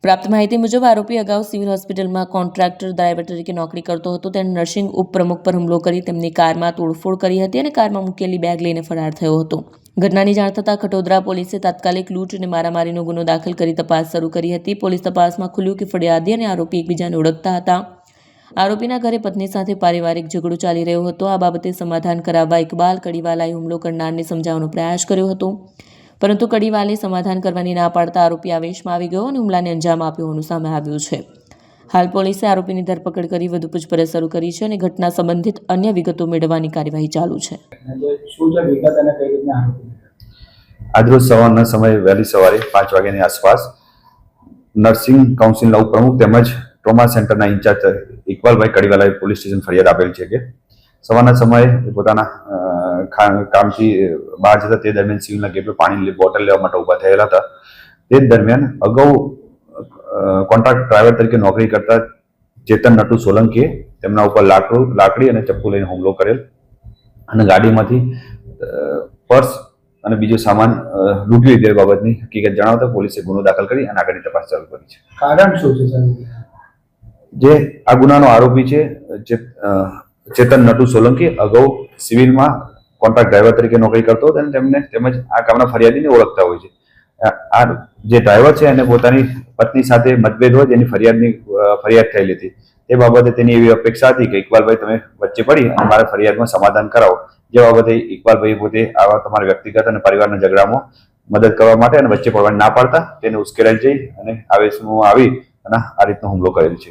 પ્રાપ્ત માહિતી મુજબ આરોપી અગાઉ સિવિલ હોસ્પિટલમાં કોન્ટ્રાક્ટર ડ્રાઈવર તરીકે નોકરી કરતો હતો. તેણે નર્સિંગ ઉપપ્રમુખ પર હુમલો કરી તેમની કારમાં તોડફોડ કરી હતી અને કારમાં મૂકેલી બેગ લઈને ફરાર થયો હતો. ઘટનાની જાણ થતાં ખટોદરા પોલીસે તાત્કાલિક લૂંટ અને મારામારીનો ગુનો દાખલ કરી તપાસ શરૂ કરી હતી. પોલીસ તપાસમાં ખુલ્યું કે ફરિયાદી અને આરોપી એકબીજાને ઓળખતા હતા. આરોપીના ઘરે પત્ની સાથે પારિવારિક ઝઘડો ચાલી રહ્યો હતો. આ બાબતે સમાધાન કરાવવા ઇકબાલ કડીવાલાએ હુમલો કરનારને સમજાવવાનો પ્રયાસ કર્યો હતો, પરંતુ કડીવાલે સમાધાન કરવાની ના પાડતા આરોપી આવેશમાં આવી ગયો અને હુમલાને અંજામ આપ્યો હોવાનું સામે આવ્યું છે. હાલ પોલીસે આરોપીની ધરપકડ કરી વધુ પૂછપરછ શરૂ કરી છે અને ઘટના સંબંધિત અન્ય વિગતો મેળવવાની કાર્યવાહી ચાલુ છે. આજરોજ સવારના સમયે વહેલી સવારે 5 વાગ્યાની આસપાસ નર્સિંગ કાઉન્સિલના ઉપપ્રમુખ તેમજ ટ્રોમા સેન્ટરના ઇન્ચાર્જ ઇકબાલભાઈ કડીવાલાએ પોલીસ સ્ટેશન ફરિયાદ આપેલ છે કે સવારના સમયે પોતાના કામથી બહાર જતા તે દરમિયાન સિવિલના ગેટ પર પાણીની બોટલ લેવા માટે ઊભા થયેલા હતા. તે દરમિયાન અગાઉ કોન્ટ્રાક્ટ ડ્રાઈવર તરીકે નોકરી કરતા ચેતન નટુ સોલંકીએ તેમના ઉપર લાકડી અને ચપ્પુ લઈને હુમલો કરેલ અને ગાડીમાંથી પર્સ અને બીજો સામાન લૂંટી લીધેલ બાબતની હકીકત જણાવતા પોલીસે ગુનો દાખલ કરી અને આગળની તપાસ ચાલુ કરી છે. કારણ શું છે સર? જે આ ગુનાનો આરોપી છે ચેતન નટુ સોલંકી અગાઉ સિવિલમાં કોન્ટ્રાક્ટ ડ્રાઈવર તરીકે નોકરી કરતો હતો અને તેમને તેમજ આ કામના ફરિયાદીને ઓળખતા હોય છે. આ જે ડ્રાઈવર છે એને પોતાની પત્ની સાથે મતભેદ હોય જેની ફરિયાદ થયેલી હતી. તે બાબતે તેની એવી અપેક્ષા હતી કે ઇકબાલભાઈ તમે વચ્ચે પડી અને મારા ફરિયાદમાં સમાધાન કરાવો. જે બાબતે ઇકબાલભાઈ પોતે આવા તમારા વ્યક્તિગત અને પરિવારના ઝઘડામાં મદદ કરવા માટે અને વચ્ચે પડવાની ના પાડતા તેને ઉશ્કેરાઈ જઈ અને આવેશમાં આવી અને આ રીતનો હુમલો કરેલ છે.